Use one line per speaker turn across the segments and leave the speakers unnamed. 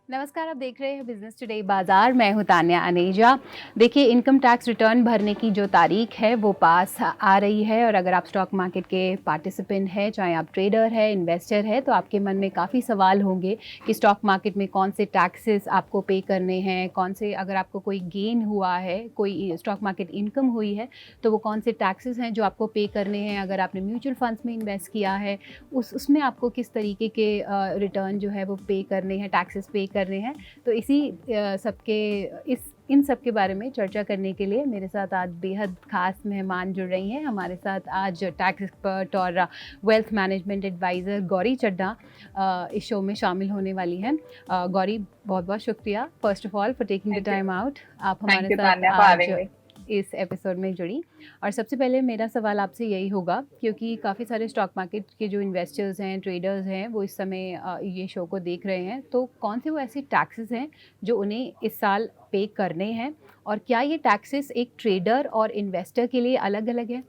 नमस्कार, आप देख रहे हैं बिजनेस टुडे बाजार। मैं हूं तान्या अनेजा। देखिए, इनकम टैक्स रिटर्न भरने की जो तारीख है वो पास आ रही है और अगर आप स्टॉक मार्केट के पार्टिसिपेंट हैं, चाहे आप ट्रेडर हैं, इन्वेस्टर हैं, तो आपके मन में काफ़ी सवाल होंगे कि स्टॉक मार्केट में कौन से टैक्सेस आपको पे करने हैं, कौन से, अगर आपको कोई गेन हुआ है, कोई स्टॉक मार्केट इनकम हुई है, तो वो कौन से टैक्सेस हैं जो आपको पे करने हैं। अगर आपने म्यूचुअल फंड्स में इन्वेस्ट किया है, उसमें आपको किस तरीके के रिटर्न जो है वो पे करने हैं, टैक्सेस पे करने हैं। तो इसी इन सब के बारे में चर्चा करने के लिए मेरे साथ आज बेहद खास मेहमान जुड़ रही हैं। हमारे साथ आज टैक्स एक्सपर्ट और wealth management advisor Gauri Chadha इस शो में शामिल होने वाली हैं। गौरी, बहुत बहुत शुक्रिया first of all for taking the time out. आप हमारे साथ आज इस एपिसोड में जुड़ी। और सबसे पहले मेरा सवाल आपसे यही होगा, क्योंकि काफ़ी सारे स्टॉक मार्केट के जो इन्वेस्टर्स हैं, ट्रेडर्स हैं, वो इस समय ये शो को देख रहे हैं, तो कौन से वो ऐसे टैक्सेस हैं जो उन्हें इस साल पे करने हैं, और क्या ये टैक्सेस एक ट्रेडर और इन्वेस्टर के लिए अलग अलग है?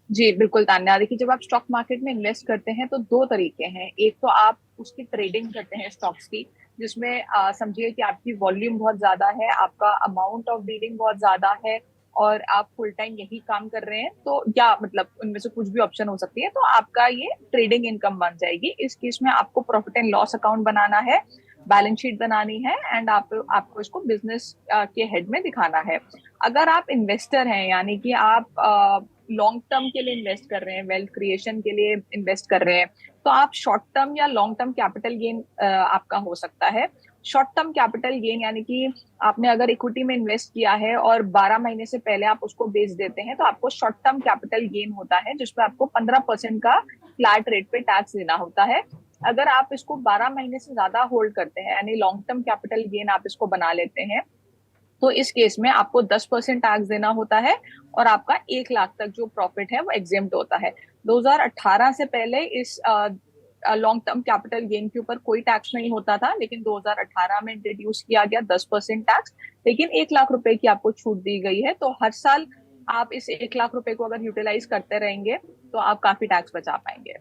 जी बिल्कुल तान्या, देखिए जब आप स्टॉक मार्केट में इन्वेस्ट करते हैं तो दो तरीके हैं। एक तो आप उसकी ट्रेडिंग करते हैं स्टॉक्स की, जिसमें समझिए कि आपकी वॉल्यूम बहुत ज्यादा है, आपका अमाउंट ऑफ डीलिंग बहुत ज्यादा है और आप फुल टाइम यही काम कर रहे हैं, तो या मतलब उनमें से कुछ भी ऑप्शन हो सकती है, तो आपका ये ट्रेडिंग इनकम बन जाएगी। इस केस में आपको प्रॉफिट एंड लॉस अकाउंट बनाना है, बैलेंस शीट बनानी है एंड आपको इसको बिजनेस के हेड में दिखाना है। अगर आप इन्वेस्टर हैं, यानी कि आप लॉन्ग टर्म के लिए इन्वेस्ट कर रहे हैं, वेल्थ क्रिएशन के लिए इन्वेस्ट कर रहे हैं, तो आप शॉर्ट टर्म या लॉन्ग टर्म कैपिटल गेन आपका हो सकता है। शॉर्ट टर्म कैपिटल गेन यानी कि आपने अगर इक्विटी में इन्वेस्ट किया है और 12 महीने से पहले आप उसको बेच देते हैं, तो आपको शॉर्ट टर्म कैपिटल गेन होता है, जिसमें आपको 15% का फ्लैट रेट पे टैक्स देना होता है। अगर आप इसको 12 महीने से ज्यादा होल्ड करते हैं, यानी लॉन्ग टर्म कैपिटल गेन आप इसको बना लेते हैं, तो इस केस में आपको 10% टैक्स देना होता है और आपका 1 लाख तक जो प्रॉफिट है वो एग्जेम्प्ट होता है। 2018 से पहले इस लॉन्ग टर्म कैपिटल गेन के ऊपर कोई टैक्स नहीं होता था, लेकिन 2018 में इंट्रोड्यूस किया गया 10% टैक्स। लेकिन 1 लाख रुपए की आपको छूट दी गई है, तो हर साल आप इस 1 लाख रुपए को अगर यूटिलाइज करते रहेंगे तो आप काफी टैक्स बचा पाएंगे।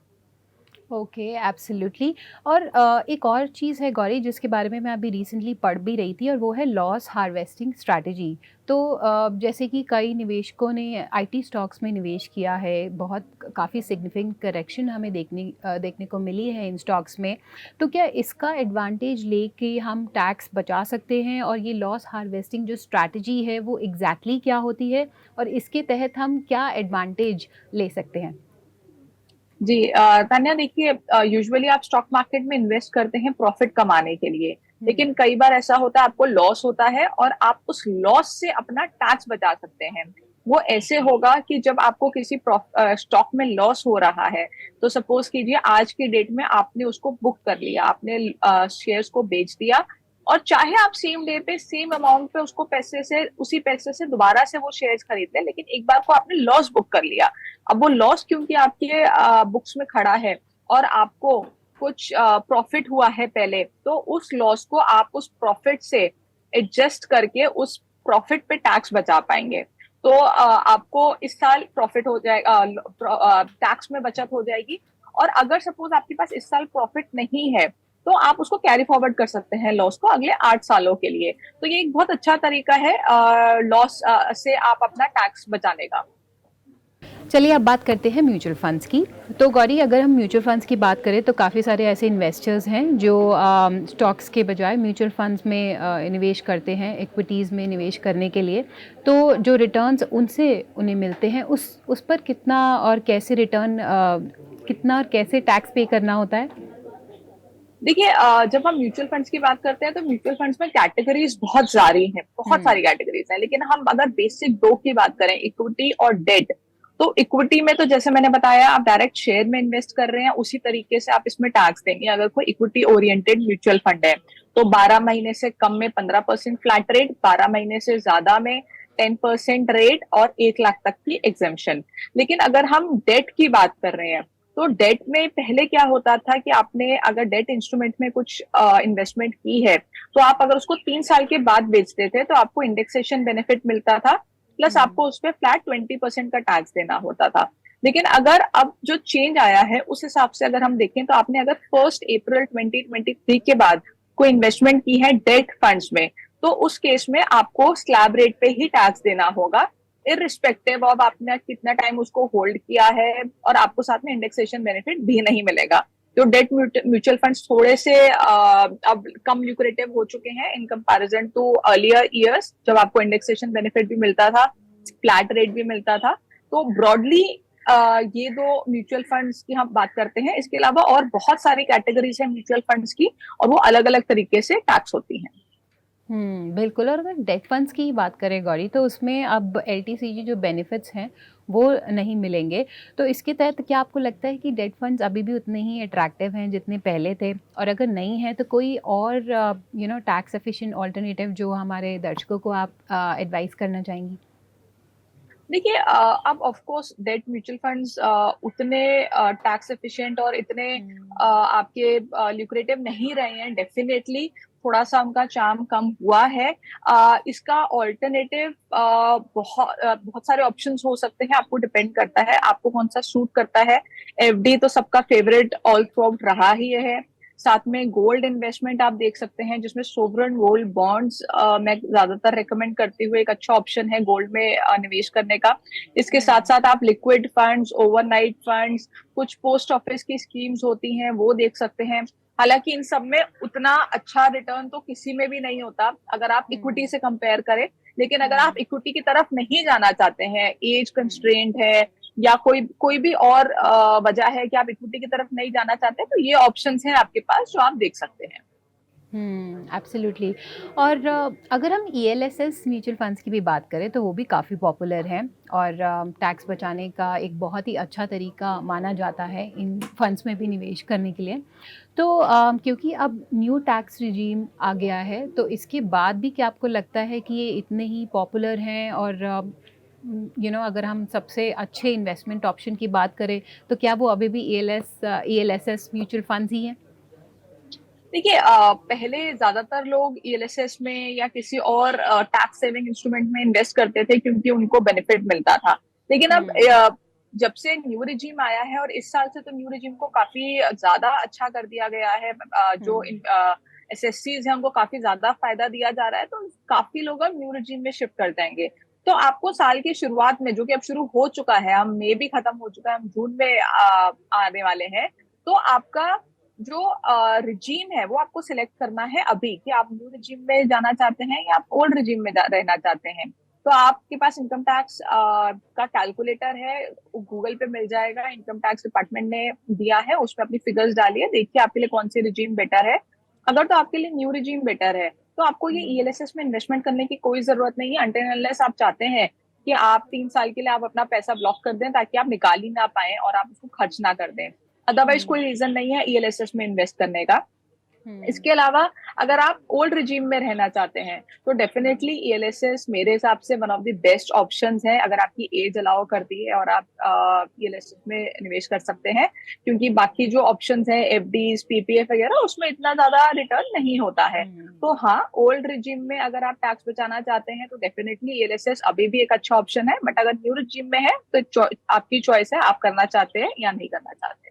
Okay, absolutely. और एक और चीज़ है गौरी, जिसके बारे में मैं अभी रिसेंटली पढ़ भी रही थी, और वो है लॉस हार्वेस्टिंग स्ट्रैटेजी। तो जैसे कि कई निवेशकों ने आईटी स्टॉक्स में निवेश किया है, बहुत काफ़ी सिग्निफिकेंट करेक्शन हमें देखने को मिली है इन स्टॉक्स में। तो क्या इसका एडवांटेज लेके हम टैक्स बचा सकते हैं, और ये लॉस हार्वेस्टिंग जो स्ट्रैटेजी है वो एग्जैक्टली क्या होती है, और इसके तहत हम क्या एडवांटेज ले सकते हैं?
जी तान्या, देखिए यूजुअली आप स्टॉक मार्केट में इन्वेस्ट करते हैं प्रॉफिट कमाने के लिए,
हम्म।
लेकिन कई बार ऐसा होता है आपको लॉस होता है और आप उस लॉस से अपना टैक्स बचा सकते हैं। वो ऐसे होगा कि जब आपको किसी स्टॉक में लॉस हो रहा है, तो सपोज कीजिए आज की डेट में आपने उसको बुक कर लिया, आपने शेयर्स को बेच दिया, और चाहे आप सेम डे पे सेम अमाउंट पे उसको पैसे से उसी पैसे से दोबारा से वो शेयर्स खरीद लें, लेकिन एक बार को आपने लॉस बुक कर लिया। अब वो लॉस क्योंकि आपके बुक्स में खड़ा है और आपको कुछ प्रॉफिट हुआ है पहले, तो उस लॉस को आप उस प्रॉफिट से एडजस्ट करके उस प्रॉफिट पे टैक्स बचा पाएंगे। तो आपको इस साल प्रॉफिट हो जाएगा, टैक्स में बचत हो जाएगी। और अगर सपोज आपके पास इस साल प्रॉफिट नहीं है, तो आप उसको कैरी फॉरवर्ड कर सकते हैं लॉस को अगले 8 सालों के लिए। तो ये एक बहुत अच्छा तरीका है लॉस से आप अपना टैक्स बचाने का।
चलिए, अब बात करते हैं म्यूचुअल फंड्स की। तो गौरी, अगर हम म्यूचुअल फंड्स की बात करें तो काफ़ी सारे ऐसे इन्वेस्टर्स हैं जो स्टॉक्स के बजाय म्यूचुअल फंड्स में निवेश करते हैं, इक्विटीज़ में निवेश करने के लिए। तो जो रिटर्न्स उनसे उन्हें मिलते हैं, उस पर कितना और कैसे रिटर्न, कितना और कैसे टैक्स पे करना होता है?
देखिए जब हम म्यूचुअल फंड्स की बात करते हैं तो म्यूचुअल फंड्स में कैटेगरीज बहुत सारी हैं, बहुत
हम्म।
सारी कैटेगरीज हैं, लेकिन हम अगर बेसिक दो की बात करें, इक्विटी और डेट, तो इक्विटी में तो जैसे मैंने बताया आप डायरेक्ट शेयर में इन्वेस्ट कर रहे हैं, उसी तरीके से आप इसमें टैक्स देंगे। अगर कोई इक्विटी ओरिएंटेड म्यूचुअल फंड है, तो 12 महीने से कम में 15% फ्लैट रेट, 12 महीने से ज्यादा में 10% रेट और 1 लाख तक की एग्जेम्पशन। लेकिन अगर हम डेट की बात कर रहे हैं, तो डेट में पहले क्या होता था कि आपने अगर डेट इंस्ट्रूमेंट में कुछ इन्वेस्टमेंट की है, तो आप अगर उसको 3 साल के बाद बेचते थे तो आपको इंडेक्सेशन बेनिफिट मिलता था, प्लस आपको उस पर फ्लैट 20% का टैक्स देना होता था। लेकिन अगर अब जो चेंज आया है उस हिसाब से अगर हम देखें, तो आपने अगर 1 अप्रैल 2023 के बाद कोई इन्वेस्टमेंट की है डेट फंड्स में, तो उस केस में आपको स्लैब रेट पे ही टैक्स देना होगा, इररिस्पेक्टिव ऑफ आपने कितना टाइम उसको होल्ड किया है, और आपको साथ में इंडेक्सेशन बेनिफिट भी नहीं मिलेगा। जो डेट म्यूचुअल फंड्स थोड़े से अब कम ल्यूक्रेटिव हो चुके हैं in comparison to earlier years, जब आपको इंडेक्सेशन बेनिफिट भी मिलता था, फ्लैट रेट भी मिलता था। तो ब्रॉडली ये दो म्यूचुअल फंड्स की हम बात करते हैं। इसके अलावा और बहुत सारी कैटेगरीज है म्यूचुअल फंड्स की, और वो अलग अलग तरीके से टैक्स होती हैं।
बिल्कुल। और अगर डेट फंड्स की बात करें गौरी, तो उसमें अब एलटीसीजी जो बेनिफिट्स हैं वो नहीं मिलेंगे। तो इसके तहत क्या आपको लगता है कि डेट फंड्स अभी भी उतने ही अट्रैक्टिव हैं जितने पहले थे? और अगर नहीं है तो कोई और टैक्स एफिशिएंट ऑल्टरनेटिव जो हमारे दर्शकों को आप एडवाइस करना चाहेंगी?
देखिए, अब of course debt mutual funds उतने टैक्स एफिशिएंट और इतने आपके ल्यूक्रेटिव नहीं रहे हैं। डेफिनेटली थोड़ा सा उनका चार्म कम हुआ है। इसका ऑल्टरनेटिव बहुत सारे ऑप्शंस हो सकते हैं, आपको डिपेंड करता है आपको कौन सा सूट करता है। एफडी तो सबका फेवरेट ऑल थ्रू आउट रहा ही है। साथ में गोल्ड इन्वेस्टमेंट आप देख सकते हैं, जिसमें सोवरेन गोल्ड बॉन्ड्स मैं ज्यादातर रेकमेंड करती हूँ, एक अच्छा ऑप्शन है गोल्ड में निवेश करने का। इसके साथ साथ आप लिक्विड फंड्स, ओवरनाइट फंड्स, कुछ पोस्ट ऑफिस की स्कीम्स होती हैं वो देख सकते हैं। हालांकि इन सब में उतना अच्छा रिटर्न तो किसी में भी नहीं होता अगर आप इक्विटी से कंपेयर करें। लेकिन अगर आप इक्विटी की तरफ नहीं जाना चाहते हैं, एज कंस्ट्रेंट है या कोई भी और वजह है कि आप इक्विटी की तरफ नहीं जाना चाहते, तो ये ऑप्शंस हैं आपके पास जो आप देख सकते हैं।
एब्सोल्युटली। और अगर हम ईएलएसएस म्यूचुअल फंड्स की भी बात करें तो वो भी काफ़ी पॉपुलर हैं और टैक्स बचाने का एक बहुत ही अच्छा तरीका माना जाता है इन फंड्स में भी निवेश करने के लिए। तो क्योंकि अब न्यू टैक्स रिजीम आ गया है, तो इसके बाद भी क्या आपको लगता है कि ये इतने ही पॉपुलर हैं? और अगर हम सबसे अच्छे इन्वेस्टमेंट ऑप्शन की बात करें तो क्या वो अभी भी ईएलएसएस म्यूचुअल फंड्स ही हैं?
देखिए, पहले ज्यादातर लोग ईएलएसएस में या किसी और टैक्स सेविंग इंस्ट्रूमेंट में इन्वेस्ट करते थे क्योंकि उनको बेनिफिट मिलता था। लेकिन अब जब से न्यू रिजीम आया है, और इस साल से तो न्यू रिजीम को काफी ज्यादा अच्छा कर दिया गया है, जो एसएससीज हैं उनको काफी ज्यादा फायदा दिया जा रहा है, तो काफी लोग अब न्यू रिजीम में शिफ्ट कर जाएंगे। तो आपको साल की शुरुआत में, जो कि अब शुरू हो चुका है, हम मई भी खत्म हो चुका है, हम जून में आने वाले हैं, तो आपका जो रिजीम है वो आपको सिलेक्ट करना है अभी, कि आप न्यू रिजीम में जाना चाहते हैं या आप ओल्ड रिजीम में रहना चाहते हैं। तो आपके पास इनकम टैक्स का कैलकुलेटर है, गूगल पे मिल जाएगा, इनकम टैक्स डिपार्टमेंट ने दिया है, उसमें अपनी फिगर्स डालिए, देखिए आपके लिए कौन सी रिजीम बेटर है। अगर तो आपके लिए न्यू रिजीम बेटर है तो आपको ये ईएलएसएस में इन्वेस्टमेंट करने की कोई जरूरत नहीं है, अनटिल अनलेस आप चाहते हैं कि आप 3 साल के लिए आप अपना पैसा ब्लॉक कर दें ताकि आप निकाल ही ना पाए और आप उसको खर्च ना कर दें। अदरवाइज कोई रीजन नहीं है ईएलएसएस में इन्वेस्ट करने का। इसके अलावा अगर आप ओल्ड रिजीम में रहना चाहते हैं तो डेफिनेटली ईएलएसएस मेरे हिसाब से one of the best options है, अगर आपकी एज अलाउ करती है और आप ईएलएसएस में निवेश कर सकते हैं, क्योंकि बाकी जो ऑप्शंस हैं एफडीज, पीपीएफ वगैरह, उसमें इतना ज्यादा रिटर्न नहीं होता है। तो हाँ, ओल्ड रिजीम में अगर आप टैक्स बचाना चाहते हैं तो डेफिनेटली ईएलएसएस अभी भी एक अच्छा ऑप्शन है, बट अगर न्यू रिजीम में है तो आपकी चॉइस है, आप करना चाहते हैं या नहीं करना चाहते।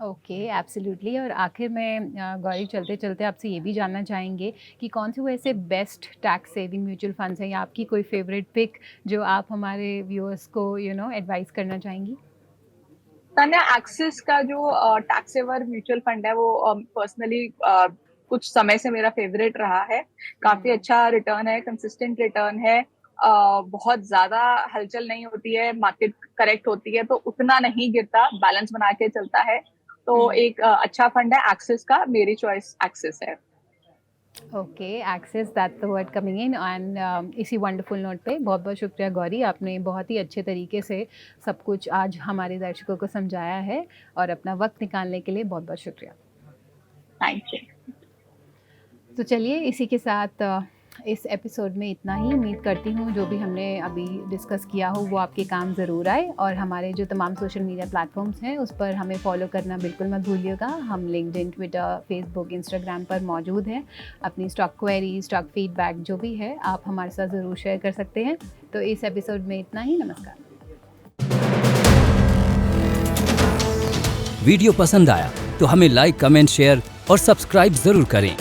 Okay, absolutely. और आखिर में गौरी, चलते चलते आपसे ये भी जानना चाहेंगे कि कौन से वो ऐसे best tax saving mutual funds हैं या आपकी कोई फेवरेट पिक जो आप हमारे व्यूअर्स को एडवाइस करना चाहेंगी?
तान्या, एक्सिस का जो टैक्स सेवर म्यूचुअल फंड है वो पर्सनली कुछ समय से मेरा फेवरेट रहा है। काफी अच्छा रिटर्न है, कंसिस्टेंट रिटर्न है, बहुत ज्यादा हलचल नहीं होती है, मार्केट करेक्ट होती है तो उतना नहीं गिरता, बैलेंस बना के चलता है। तो एक अच्छा फंड है एक्सिस का, मेरी चॉइस एक्सिस है।
Okay, access, that the word coming in. And इसी वंडरफुल नोट पे बहुत बहुत शुक्रिया गौरी, आपने बहुत ही अच्छे तरीके से सब कुछ आज हमारे दर्शकों को समझाया है, और अपना वक्त निकालने के लिए बहुत बहुत शुक्रिया।
Thank you.
तो चलिए, इसी के साथ इस एपिसोड में इतना ही। उम्मीद करती हूँ जो भी हमने अभी डिस्कस किया हो वो आपके काम ज़रूर आए, और हमारे जो तमाम सोशल मीडिया प्लेटफॉर्म्स हैं उस पर हमें फॉलो करना बिल्कुल मत भूलिएगा। हम लिंक्डइन, ट्विटर, फेसबुक, इंस्टाग्राम पर मौजूद हैं। अपनी स्टॉक क्वेरी, स्टॉक फीडबैक जो भी है आप हमारे साथ ज़रूर शेयर कर सकते हैं। तो इस एपिसोड में इतना ही। नमस्कार।
वीडियो पसंद आया तो हमें लाइक, कमेंट, शेयर और सब्सक्राइब जरूर करें